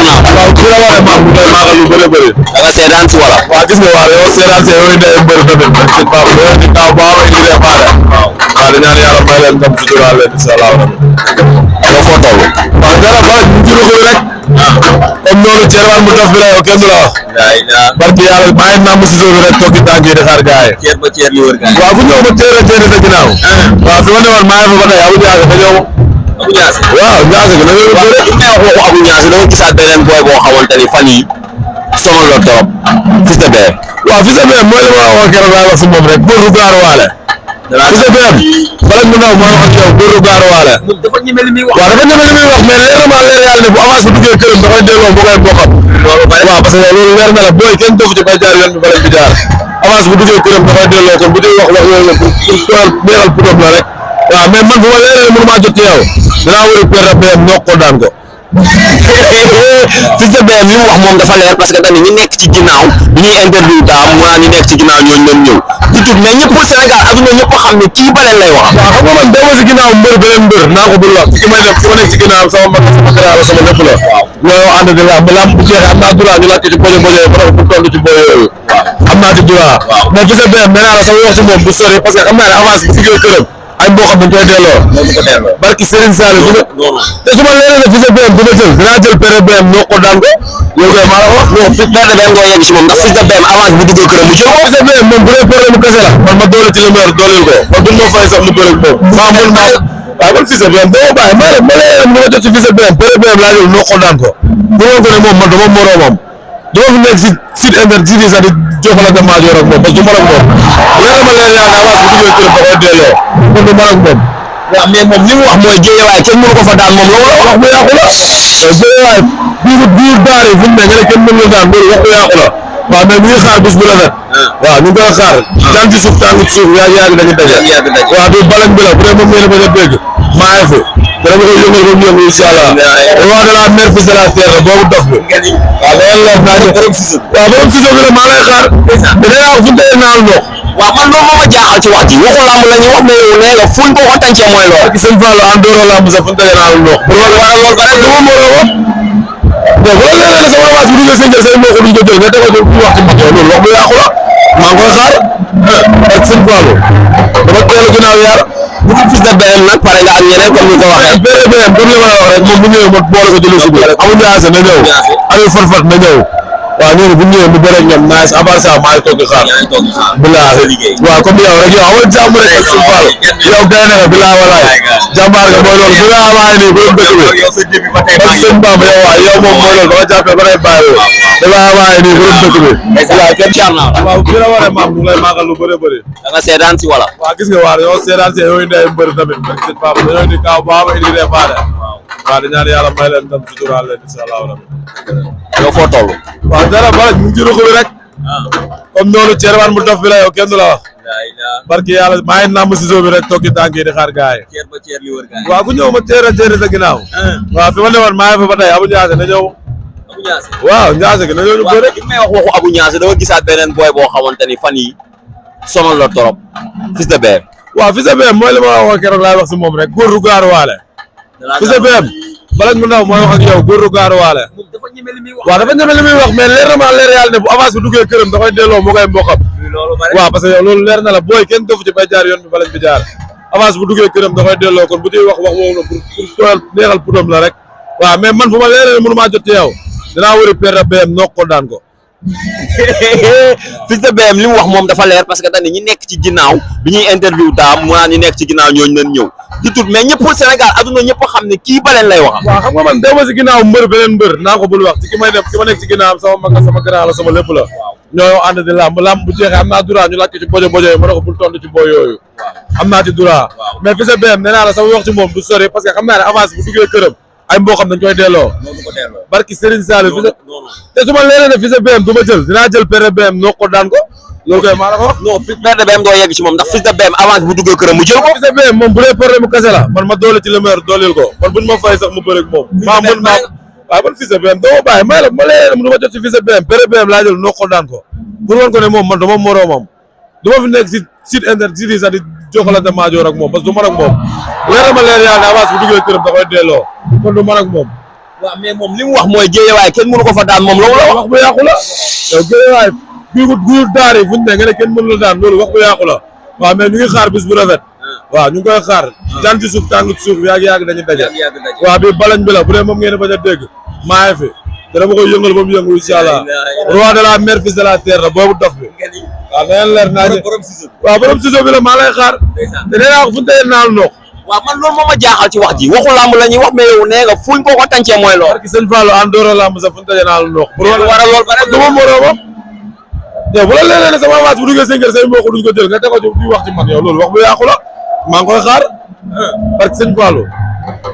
ginnaaw. waaw ku la waxee maam bu dee maagal lu bëri bëri. da nga seetaan si wala. waaw gis nga waaw yow seetaan si yow indi ay mbër tamit man si Pape yow indi taw bu am indi des faare. waaw di ñaan yàlla may leen ndam si dural leen incha allah rabbi. yow foo toll. waaw dara ba ñu ci ruxu rek. comme noonu ceebaan bu dof bi la yow kenn du la wax. barki yàlla maa ngi nàmm si suuf rek toog ci tànk yi di xaar gars yi. ceeb ba ceeb li wër gars yi. waaw ku ñëw ba teere teere sa ginnaaw. waaw fi ma ne woon maa ngi fa ba tey Abou Diassé nga ñëw. Abou Diassé. waaw Diassé gi na nga waaw li may wax waxu Abou Diassé dama gisaat beneen booy boo xamante ni fan yii sonal la trop. Fils de Bébé. waaw Fils de Bébé mooy li ma la waxoon keroog laa wax si moom rek pour du gaaruwaale. Fils de Bébé bala mu ndaw moo wax ak yow pour du gaaruwaale. dafa ñeme li muy wax. waaw dafa ñeme li muy wax mais leer na ma leer yàlla ne bu avance bu duggee këram da koy delloo bu koy bokkam. loolu bari waaw parce que loolu leer na la booy kenn dofu ci bay jaar yoon bi bala bi jaar avance bu duggee këram da koy delloo kon bu dee wax yooyu la pour neexal putam la rek waaw mais man bu ma leeree mënu maa jot ci yow dinaa war a perte BM ñoo ko daan ko. Fils de BM li mu wax moom dafa leer parce que dañu ñi nekk ci ginnaaw bi ñuy interview daam mu naan ñi nekk ci ginnaaw ñooñu leen ñëw di tudd mais ñëpp Sénégal adduna ñëpp xam ne kii baleen lay wax. waaw xam nga man dama si ginnaaw mbër beneen mbër naa ko bul wax ki may def ki ma nekk ci ginnaaw sama mag sama grand la sama lépp la. ñoo ànd di la lamb bu jeexee am naa droit ñu laajte ci bojo bojo yi ba bu toll ci bojo yooyu. am naa ci droit. mais Fils de BM nee naa la sama wax ci moom bu sori parce que xam naa ne avance bu duggee këram ay mboqam dañ koy delloo. barki Serigne Saliou te su ma leeree ne Fils de BM du ma jël dinaa jël pere BM ñoo ko daan ko yow kay maa la ko wax. non Fils de BM doo yegg si moom ndax Fils de BM avance bu duggee këram mu jël ko. Fils de BM moom bu dee problème mu kese la man ma doole ci le maire dooleel ko kon duñ ma fay sax lu bëri moom. maa mun maa waaw man Fils de BM dama bàyyi ma leeree mu nga jot ci Fils de BM pere BM laa jël ñoo ko daan ko bu ma ko ne moom man dama moroomam dama fi nekk si site internet ji sax di joxalante maajoor ak moom parce que du ma ak moom leer ma leer yàlla avance bu duggee këram da koy delloo kon du ma ak moom. waaw mais moom li mu wax mooy géejawaay kenn mënu ko fa daan moom loolu wax bu yàqu la géejawaay biir daar yi fu mu ne nga ne kenn mënu la daan loolu wax bu yàqu la waaw mais ñu ngi xaar bis bu rafet waaw ñu ngi koy xaar tànk ci suuf tànk ci suuf yàgg dañu daje waaw du balañ bi la bu dee moom ngeen bañ a dégg maa ngi fi dama koy yëngal ba mu yëngu incha allah roi de la mer fils de la terre boobu dof bi waaw loolu la naa ñu waaw borom Cissé bi la maa lay xaar te day wax fu ñu tee naan ndox waaw man loolu moo ma jaaxal ci wax ji waxu lamb la ñu wax mais yow nee nga fuñ boo ko tàncee mooy loolu. ak sëñ Fallou en dehors lamb sax fu ñu tee naan ndox loolu loolu ba rek dama moroomam bon boo leeree ne sama avance bu duggee sëñ say mbokk duñ ko jël nga defal ko wax ci mbokk loolu wax bu yàqu la maa ngi koy xaar ak sëñ Fallou dama teel a ginnaaw yar bu dul Fils de BM nag pare nga am ñeneen comme ni ko waxee. BM comme li ma la wax rek moom bu ñëwee ma boole ko jëlee si biir Abou Diassé na ñëw Aliou Farfat na ñëw waaw ñooñu bu ñëwee mu bëre ak ñoom naaj avant ça maa ngi toog di xaar. bilaay waaw comme yow rek yow amoon jàmm rek ak suñu Fall yow gay na nga bilaay walaay jàmbaar nga mooy loolu bilaay waaye nii borom dëkk bi ak sëñ Bamba yow waaw yow moom mooy loolu ba nga jàppee ba lay bàyyi bilaay waaye nii borom dëkk bi. waaw kenn caal naa la. waaw bi la waree maam ñu ngi lay màggal lu bëri bëri. da nga seetaan si wala. waaw gis nga waaw yow seetaan si yow indi ay mbër tamit ak sëñ Bamba dañoo indi kaaw ba indi réparé waaw di ñaan yàlla may leen ndam suturaal leen incha allah rabbi. yow foo toll. waaw dara ba ñu ngi ci ruq bi rek. comme noonu ceebaan bu dof bi la yow kenn du la wax. barki yàlla maa ngi nàmm si suuf bi rek toog ci tànk yi di xaar gars yi. ceeb ba ceeb li wër gars yi. waaw ku ñëw ma teere sa ginnaaw. waaw fi ma ne woon maa ngi fa ba tey Abou Diassé na ñëw. Abou Diassé. waaw Diassé gi na ñëw ñu bëre. li may wax waxu Abou Diassé dama gisaat beneen booy boo xamante ni fan yi sonal la trop Fils de BM. waaw Fils de BM mooy li ma la waxoon keroog laay wax si moom rek góor du gaaruwaale. Fils de BM balañ mu ndaw mooy wax ak yow góor du gaaruwaale. dafa ñeme li muy wax. waaw dafa ñeme li muy wax mais leer na ma leer yàlla ne bu avance bu duggee këram da koy delloo mu koy mboqam. waaw parce que yow loolu leer na la booy kenn dofu ci bay jaar yoon bi balañ bi jaar avance bu duggee këram da koy delloo kon bu ciy wax woowu la pour neexal putam la rek waaw mais man fu ma leeree ne mënu maa jot ci yow dinaa wëri perte BM noo ko daan ko. Fils de BM li mu wax moom dafa leer parce que dañ ñi nekk ci ginnaaw bi ñuy interview daam mu naan ñi nekk ci ginnaaw ñooñu leen ñëw di tudd mais ñëpp Sénégal adduna ñëpp xam ne kii baleen lay waxal. waaw xam nga man dama si ginnaaw mbër beneen mbër naa ko bul wax ci ki may def ki ma nekk ci ginnaaw sama mag la sama grand la sama lépp la ñoo ànd di lamb bu jeexee am naa droit ñu laaj ko ci bojo bojo yi ma ne ko bul tontu ci boy yooyu am naa ci droit mais Fils de BM nee naa la sama wax ci moom du sori parce que xam naa ne avance bu duggee këram ay mbokam dañ koy delloo barki Serigne Saliou te su ma leeree ne Fils de BM du ma jël dinaa jël pere BM noo ko daan ko loolu koy maa la ko wax. non Fils de BM doo yegg ci moom ndax Fils de BM avance bu duggee këram mu jël ko. Fils de BM moom bu dee problème mu kese la man ma doole ci le maire dooleel ko kon buñ ma fay sax mu bëre ak moom. maa mën maa waaw man Fils de BM dama bàyyi may la ma leeree ne ma jot ci Fils de BM pere BM laa jël noo ko daan ko pour wan ko ne moom man dama moroomam du ma fi nekk si site internet si sax di joxalante maajoor ak moom parce que du man ak moom leer ma leer yàlla ne avance bu duggee këram da koy delloo kon du man ak moom. waaw mais moom li mu wax mooy Guédiawaye kenn mënu ko fa daan moom loolu la wax. wax bu yàqu la yow Guédiawaye guur daar yi fu ñu ne nga ne kenn mënu la daan loolu wax bu yàqu la waaw mais ñu ngi xaar bis bu rafet waaw ñu ngi koy xaar jant ci suuf tàng ci suuf yàgg dañu daje waaw bi balañ bi la bu dee moom ngeen bañ a dégg maa ngi fi te dama koy yëngal ba mu yëngu incha allah roi de la mer fils de la terre la boobu dof bi waaw na leen leer naa ñu waaw borom ciseau bi la maa lay xaar te nee naa ko fu ñu teye naalu nook waaw man loolu moo ma jaaxal ci wax ji waxu làmb la ñuy wax mais yow nee nga fuñ ko ko tàncee mooy lool barki sëñ Fallou an doora lamb sax fu ñu teye naalu nook war a lool ba rek dama moroomam yow bu la leeree ne sama avance bu duggee seen kër say mbokk duñ ko jël nga tegoo di wax ci man yow loolu wax bu yàqu la maa ngi koy xaar barki sëñ Fallou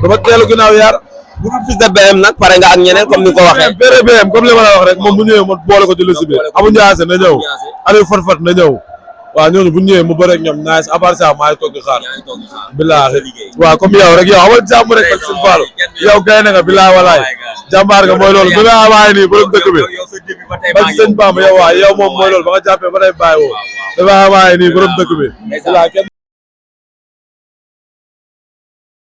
dama teelu ginnaaw yaar bu dul fils de BM nag pare nga ak ñeneen comme ni nga ko waxee BM comme li ma la wax rek moom bu ñëwee ma boole ko ci liste bi Abou Ndiassé na ñëw Aliou Fatfat na ñëw waaw ñooñu bu ñëwee mu bëre ak ñoom naaj à part ça maa ngi toog di xaar billaahi waaw comme yow rek yow amal jàmm rek ak suñu Fallou yow gay na nga billaahi walaay jàmbaar nga mooy loolu bi nga amaay nii borom dëkk bi ba sëñ Bamba yow waaw yow moom mooy loolu ba nga jàppee ba tey bàyyi woo dafa amaay nii borom dëkk bi